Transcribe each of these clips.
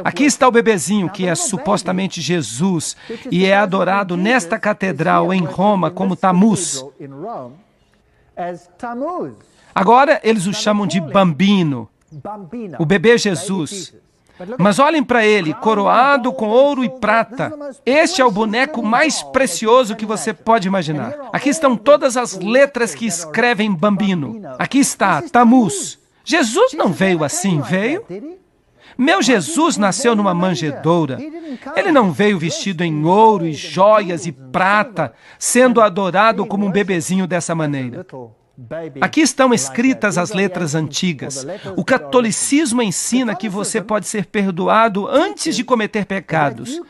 Aqui está o bebezinho que é supostamente Jesus e é adorado nesta catedral em Roma como Tammuz. Agora eles o chamam de Bambino, o bebê Jesus. Mas olhem para ele, coroado com ouro e prata. Este é o boneco mais precioso que você pode imaginar. Aqui estão todas as letras que escrevem Bambino. Aqui está, Tammuz. Jesus não veio assim, veio? Meu Jesus nasceu numa manjedoura. Ele não veio vestido em ouro e joias e prata, sendo adorado como um bebezinho dessa maneira. Aqui estão escritas as letras antigas. O catolicismo ensina que você pode ser perdoado antes de cometer pecados.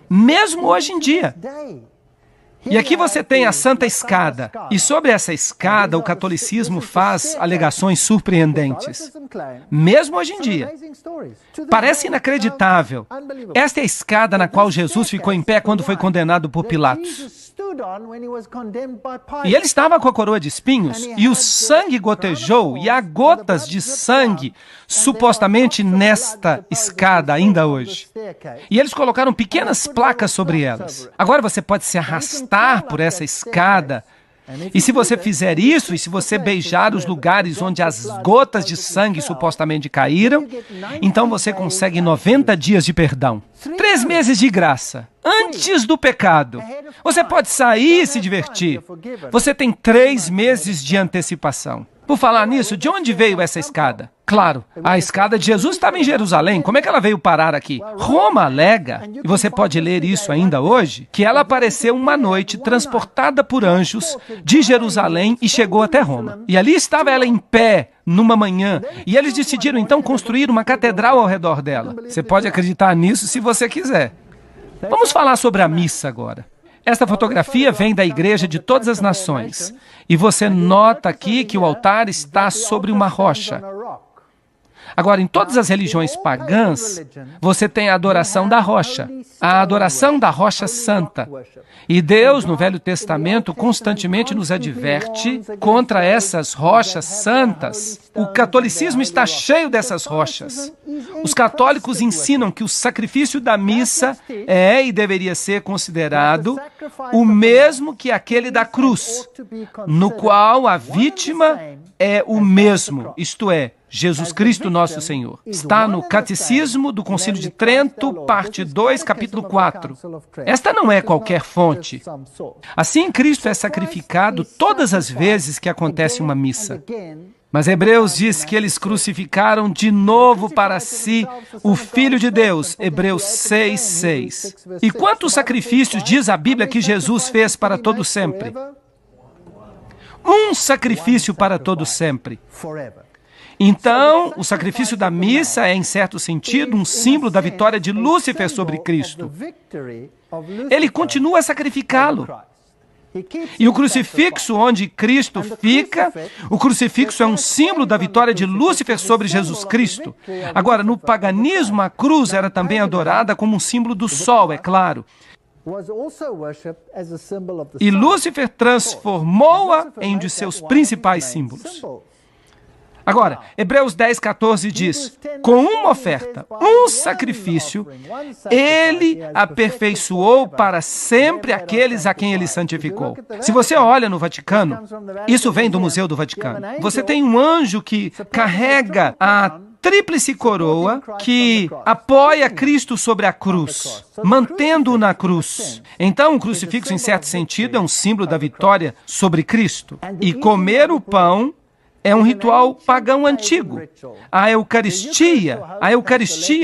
Mesmo hoje em dia. E aqui você tem a Santa Escada. E sobre essa escada, o catolicismo faz alegações surpreendentes. Mesmo hoje em dia. Parece inacreditável. Esta é a escada na qual Jesus ficou em pé quando foi condenado por Pilatos. E ele estava com a coroa de espinhos, e o sangue gotejou, e há gotas de sangue, supostamente nesta escada ainda hoje. E eles colocaram pequenas placas sobre elas. Agora você pode se arrastar por essa escada, e se você fizer isso, e se você beijar os lugares onde as gotas de sangue supostamente caíram, então você consegue 90 dias de perdão. 3 meses de graça, antes do pecado. Você pode sair e se divertir. Você tem 3 meses de antecipação. Por falar nisso, de onde veio essa escada? Claro, a escada de Jesus estava em Jerusalém. Como é que ela veio parar aqui? Roma alega, e você pode ler isso ainda hoje, que ela apareceu uma noite transportada por anjos de Jerusalém e chegou até Roma. E ali estava ela em pé, numa manhã, e eles decidiram então construir uma catedral ao redor dela. Você pode acreditar nisso se você quiser. Vamos falar sobre a missa agora. Esta fotografia vem da Igreja de Todas as Nações. E você nota aqui que o altar está sobre uma rocha. Agora, em todas as religiões pagãs, você tem a adoração da rocha, a adoração da rocha santa. E Deus, no Velho Testamento, constantemente nos adverte contra essas rochas santas. O catolicismo está cheio dessas rochas. Os católicos ensinam que o sacrifício da missa é e deveria ser considerado o mesmo que aquele da cruz, no qual a vítima é o mesmo, isto é, Jesus Cristo nosso Senhor. Está no Catecismo do Concílio de Trento, parte 2, capítulo 4. Esta não é qualquer fonte. Assim, Cristo é sacrificado todas as vezes que acontece uma missa. Mas Hebreus diz que eles crucificaram de novo para si o Filho de Deus, Hebreus 6:6. E quantos sacrifícios diz a Bíblia que Jesus fez para todo sempre? Um sacrifício para todo sempre. Então, o sacrifício da missa é, em certo sentido, um símbolo da vitória de Lúcifer sobre Cristo. Ele continua a sacrificá-lo. E o crucifixo onde Cristo fica, o crucifixo é um símbolo da vitória de Lúcifer sobre Jesus Cristo. Agora, no paganismo, a cruz era também adorada como um símbolo do sol, é claro. E Lúcifer transformou-a em um de seus principais símbolos. Agora, Hebreus 10:14 diz, com uma oferta, um sacrifício, ele aperfeiçoou para sempre aqueles a quem ele santificou. Se você olha no Vaticano, isso vem do Museu do Vaticano, você tem um anjo que carrega a tríplice coroa que apoia Cristo sobre a cruz, mantendo-o na cruz. Então, o crucifixo, em certo sentido, é um símbolo da vitória sobre Cristo. E comer o pão é um ritual pagão antigo. A Eucaristia,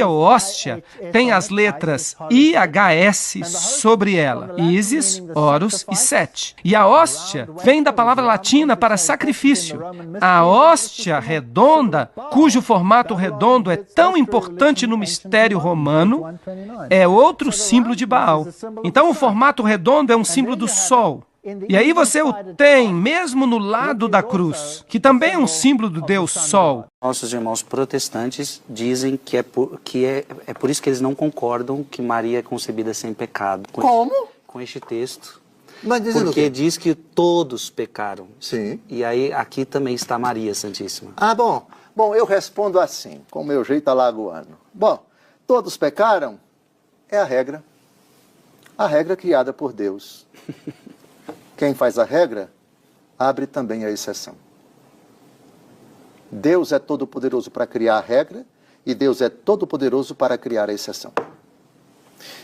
ou hóstia, tem as letras IHS sobre ela. Isis, Horus e Set. E a hóstia vem da palavra latina para sacrifício. A hóstia redonda, cujo formato redondo é tão importante no mistério romano, é outro símbolo de Baal. Então, o formato redondo é um símbolo do sol. E aí você o tem, mesmo no lado da cruz, que também é um símbolo do Deus Sol. Nossos irmãos protestantes dizem que é por isso que eles não concordam que Maria é concebida sem pecado. Como? Com este texto. Mas dizendo porque o quê? diz que todos pecaram. Sim. E aí aqui também está Maria Santíssima. Ah, bom. Bom, eu respondo assim, com o meu jeito alagoano. Bom, todos pecaram é a regra. A regra criada por Deus. Quem faz a regra, abre também a exceção. Deus é todo-poderoso para criar a regra e Deus é todo-poderoso para criar a exceção.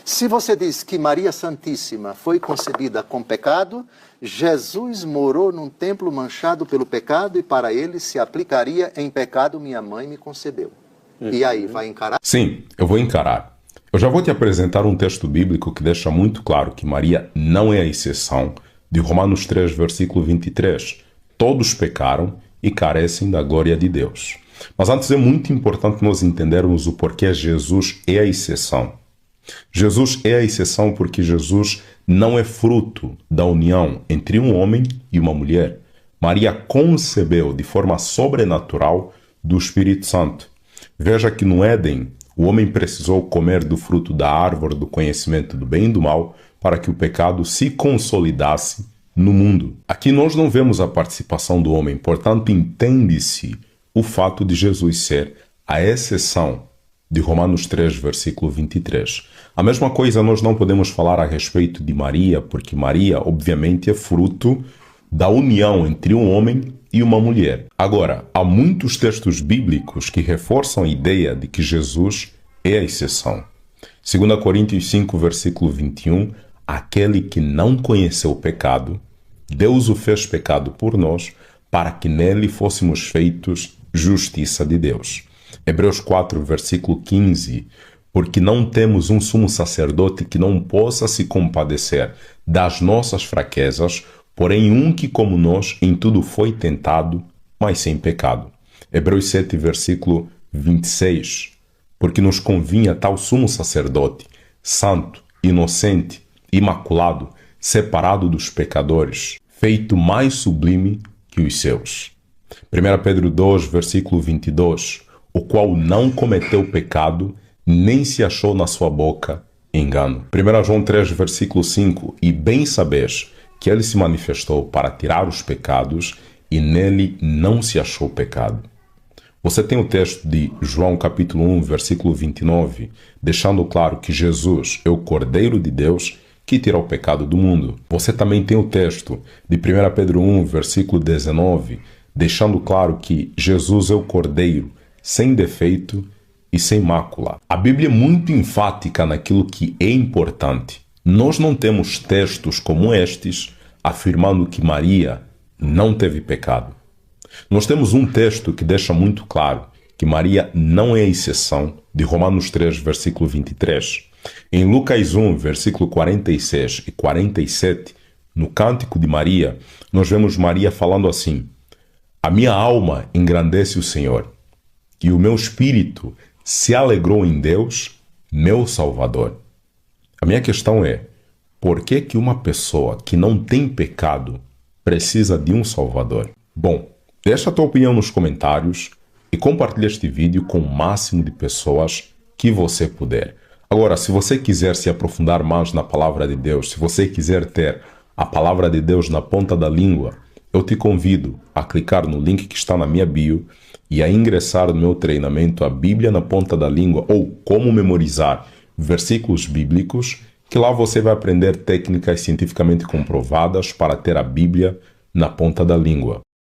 Se você diz que Maria Santíssima foi concebida com pecado, Jesus morou num templo manchado pelo pecado e para ele se aplicaria em pecado minha mãe me concebeu. E aí, vai encarar? Sim, eu vou encarar. Eu já vou te apresentar um texto bíblico que deixa muito claro que Maria não é a exceção, de Romanos 3, versículo 23. Todos pecaram e carecem da glória de Deus. Mas antes é muito importante nós entendermos o porquê Jesus é a exceção. Jesus é a exceção porque Jesus não é fruto da união entre um homem e uma mulher. Maria concebeu de forma sobrenatural do Espírito Santo. Veja que no Éden, o homem precisou comer do fruto da árvore do conhecimento do bem e do mal para que o pecado se consolidasse no mundo. Aqui nós não vemos a participação do homem, portanto entende-se o fato de Jesus ser a exceção de Romanos 3, versículo 23. A mesma coisa nós não podemos falar a respeito de Maria, porque Maria, obviamente, é fruto da união entre um homem e uma mulher. Agora, há muitos textos bíblicos que reforçam a ideia de que Jesus é a exceção. 2 Coríntios 5, versículo 21, aquele que não conheceu o pecado, Deus o fez pecado por nós, para que nele fôssemos feitos justiça de Deus. Hebreus 4, versículo 15, porque não temos um sumo sacerdote que não possa se compadecer das nossas fraquezas, porém um que como nós em tudo foi tentado, mas sem pecado. Hebreus 7, versículo 26, porque nos convinha tal sumo sacerdote, santo, inocente, imaculado, separado dos pecadores, feito mais sublime que os seus. 1 Pedro 2, versículo 22, o qual não cometeu pecado, nem se achou na sua boca engano. 1 João 3, versículo 5, e bem sabes que ele se manifestou para tirar os pecados, e nele não se achou pecado. Você tem o texto de João capítulo 1, versículo 29, deixando claro que Jesus é o Cordeiro de Deus que tira o pecado do mundo. Você também tem o texto de 1 Pedro 1, versículo 19, deixando claro que Jesus é o Cordeiro, sem defeito e sem mácula. A Bíblia é muito enfática naquilo que é importante. Nós não temos textos como estes afirmando que Maria não teve pecado. Nós temos um texto que deixa muito claro que Maria não é exceção, de Romanos 3, versículo 23. Em Lucas 1, versículo 46 e 47, no Cântico de Maria, nós vemos Maria falando assim: a minha alma engrandece o Senhor, e o meu espírito se alegrou em Deus, meu Salvador. A minha questão é, por que que uma pessoa que não tem pecado precisa de um Salvador? Bom, deixa a tua opinião nos comentários e compartilha este vídeo com o máximo de pessoas que você puder. Agora, se você quiser se aprofundar mais na Palavra de Deus, se você quiser ter a Palavra de Deus na ponta da língua, eu te convido a clicar no link que está na minha bio e a ingressar no meu treinamento A Bíblia na Ponta da Língua, ou Como Memorizar Versículos Bíblicos, que lá você vai aprender técnicas cientificamente comprovadas para ter a Bíblia na ponta da língua.